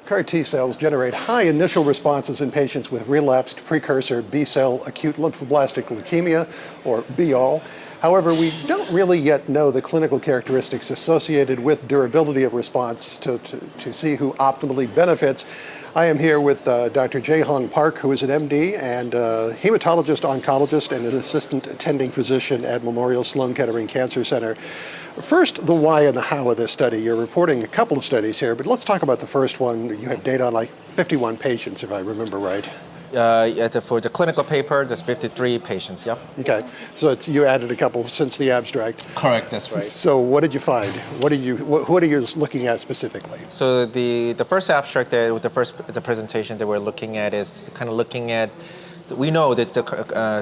CAR T cells generate high initial responses in patients with relapsed precursor B-cell acute lymphoblastic leukemia, or BALL. However, we don't really yet know the clinical characteristics associated with durability of response to see who optimally benefits. I am here with Dr. Jae-Hong Park, who is an MD and hematologist, oncologist, and an assistant attending physician at Memorial Sloan Kettering Cancer Center. First, the why and the how of this study. You're reporting a couple of studies here, but let's talk about the first one. You have data on like 51 patients, if I remember right. For the clinical paper, there's 53 patients, yep. Okay, so you added a couple since the abstract. Correct, that's right. So what did you find? What are you looking at specifically? So the first abstract, the presentation that we're looking at is kind of looking at, we know that the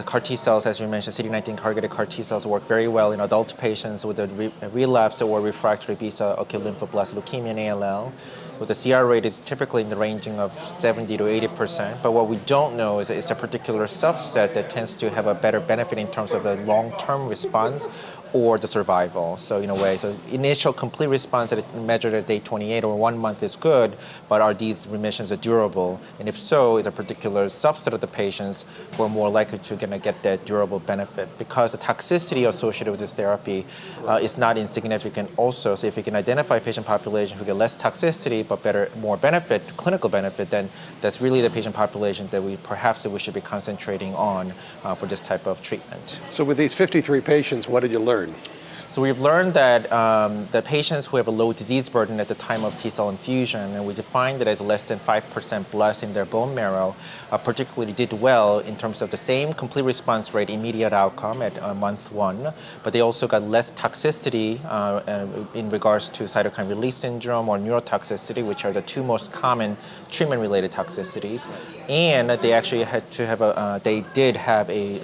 CAR T cells, as you mentioned, CD19 targeted CAR T cells work very well in adult patients with a relapsed or refractory B-cell acute lymphoblastic leukemia and ALL. With the CR rate is typically in the ranging of 70 to 80%, but what we don't know is it's a particular subset that tends to have a better benefit in terms of the long-term response or the survival. So in a way, so initial complete response that is measured at day 28 or 1 month is good, but are these remissions durable? And if so, is a particular subset of the patients who are more likely to get that durable benefit, because the toxicity associated with this therapy is not insignificant also. So if we can identify a patient population who get less toxicity but more benefit, clinical benefit, then that's really the patient population that we should be concentrating on for this type of treatment. So with these 53 patients, what did you learn? So we've learned that the patients who have a low disease burden at the time of T-cell infusion, and we defined it as less than 5% blast in their bone marrow, particularly did well in terms of the same complete response rate, immediate outcome at month 1, but they also got less toxicity in regards to cytokine release syndrome or neurotoxicity, which are the two most common treatment-related toxicities. And they actually they did have a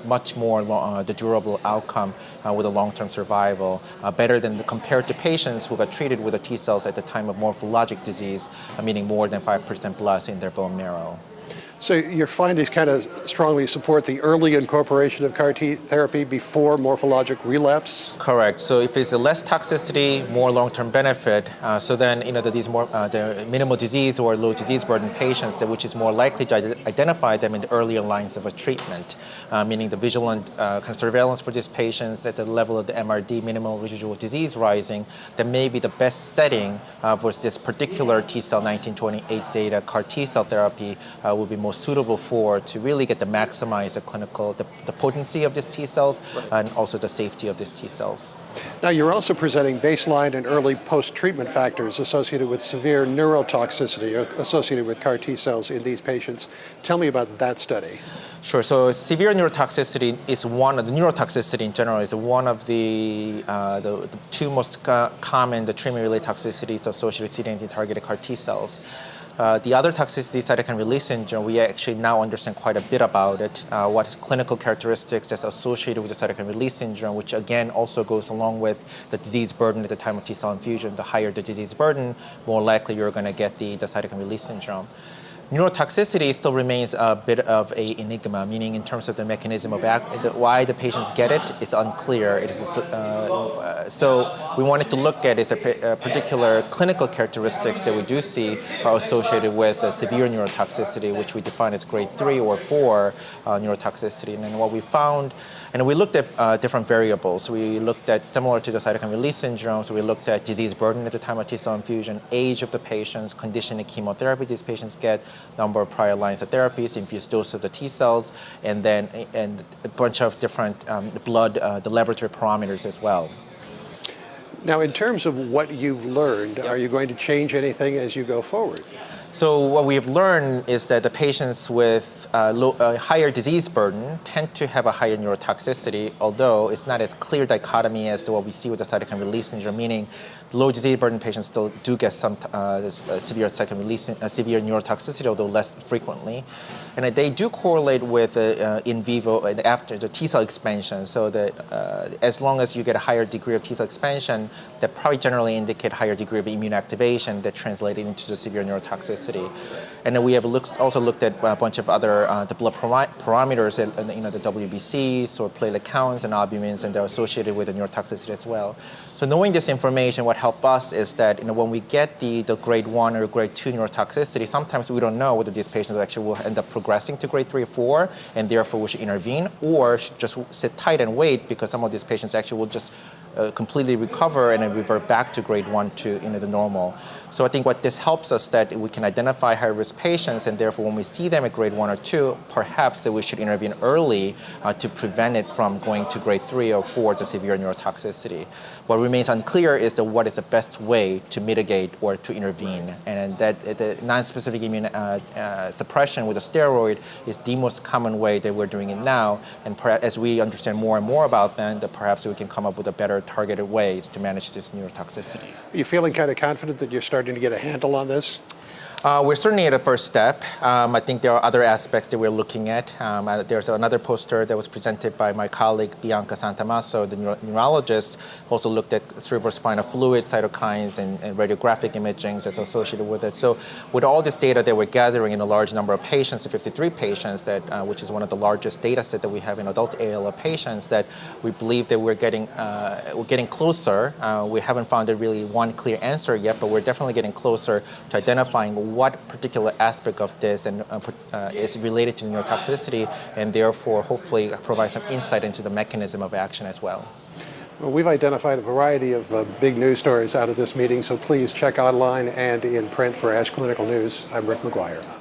much more the durable outcome with a long-term survival, better than compared to patients who got treated with the T cells at the time of morphologic disease, meaning more than 5% blast in their bone marrow. So your findings kind of strongly support the early incorporation of CAR T therapy before morphologic relapse? Correct. So if it's a less toxicity, more long-term benefit, so then the minimal disease or low disease burden patients, which is more likely to identify them in the earlier lines of a treatment, meaning the vigilant kind of surveillance for these patients at the level of the MRD, minimal residual disease rising, that may be the best setting for this particular T-cell 1928 zeta CAR T-cell therapy will be most suitable to really get to maximize the potency of these T cells and also the safety of these T cells. Now you're also presenting baseline and early post-treatment factors associated with severe neurotoxicity associated with CAR T cells in these patients. Tell me about that study. Sure. So severe neurotoxicity is neurotoxicity in general is one of the two most common treatment-related toxicities associated with CD19 targeted CAR T cells. The other toxicity, cytokine release syndrome, we actually now understand quite a bit about it, what clinical characteristics that's associated with the cytokine release syndrome, which again also goes along with the disease burden at the time of T-cell infusion. The higher the disease burden, more likely you're going to get the cytokine release syndrome. Neurotoxicity still remains a bit of an enigma, meaning in terms of the mechanism of why the patients get it, it's unclear. So we wanted to look at a particular clinical characteristics that we do see are associated with severe neurotoxicity, which we define as grade 3 or 4 neurotoxicity. And then what we found, and we looked at different variables. We looked at, similar to the cytokine release syndrome, so we looked at disease burden at the time of T-cell infusion, age of the patients, condition of chemotherapy these patients get, number of prior lines of therapies, infused dose of the T cells, and a bunch of different the laboratory parameters as well. Now, in terms of what you've learned, are you going to change anything as you go forward? So what we have learned is that the patients with higher disease burden tend to have a higher neurotoxicity, although it's not as clear dichotomy as to what we see with the cytokine release syndrome, meaning low disease burden patients still do get some severe severe neurotoxicity, although less frequently. And they do correlate with in vivo and after the T-cell expansion, so that as long as you get a higher degree of T-cell expansion, that probably generally indicate higher degree of immune activation that translated into the severe neurotoxicity. And then we have also looked at a bunch of other the blood parameters, the WBCs or platelet counts and albumins, and they're associated with the neurotoxicity as well. So knowing this information, what helped us is that when we get the grade 1 or grade 2 neurotoxicity, sometimes we don't know whether these patients actually will end up progressing to grade 3 or 4, and therefore we should intervene, or should just sit tight and wait, because some of these patients actually will just completely recover and then revert back to grade 1 to the normal. So I think what this helps us that we can identify high-risk patients, and therefore when we see them at grade 1 or 2, perhaps that we should intervene early to prevent it from going to grade 3 or 4 to severe neurotoxicity. What remains unclear is what is the best way to mitigate or to intervene, and that the non-specific immune suppression with a steroid is the most common way that we're doing it now, and as we understand more and more about that perhaps we can come up with a better targeted ways to manage this neurotoxicity. Are you feeling kind of confident that you're starting to get a handle on this? We're certainly at a first step. I think there are other aspects that we're looking at. There's another poster that was presented by my colleague Bianca Santamasso, the neurologist, who also looked at cerebrospinal fluid, cytokines, and radiographic imaging that's associated with it. So with all this data that we're gathering in a large number of patients, 53 patients, which is one of the largest data set that we have in adult ALL patients, that we believe that we're getting closer. We haven't found really one clear answer yet, but we're definitely getting closer to identifying what particular aspect of this is related to neurotoxicity, and therefore hopefully provide some insight into the mechanism of action as well. Well, we've identified a variety of big news stories out of this meeting, so please check online and in print for ASH Clinical News. I'm Rick McGuire.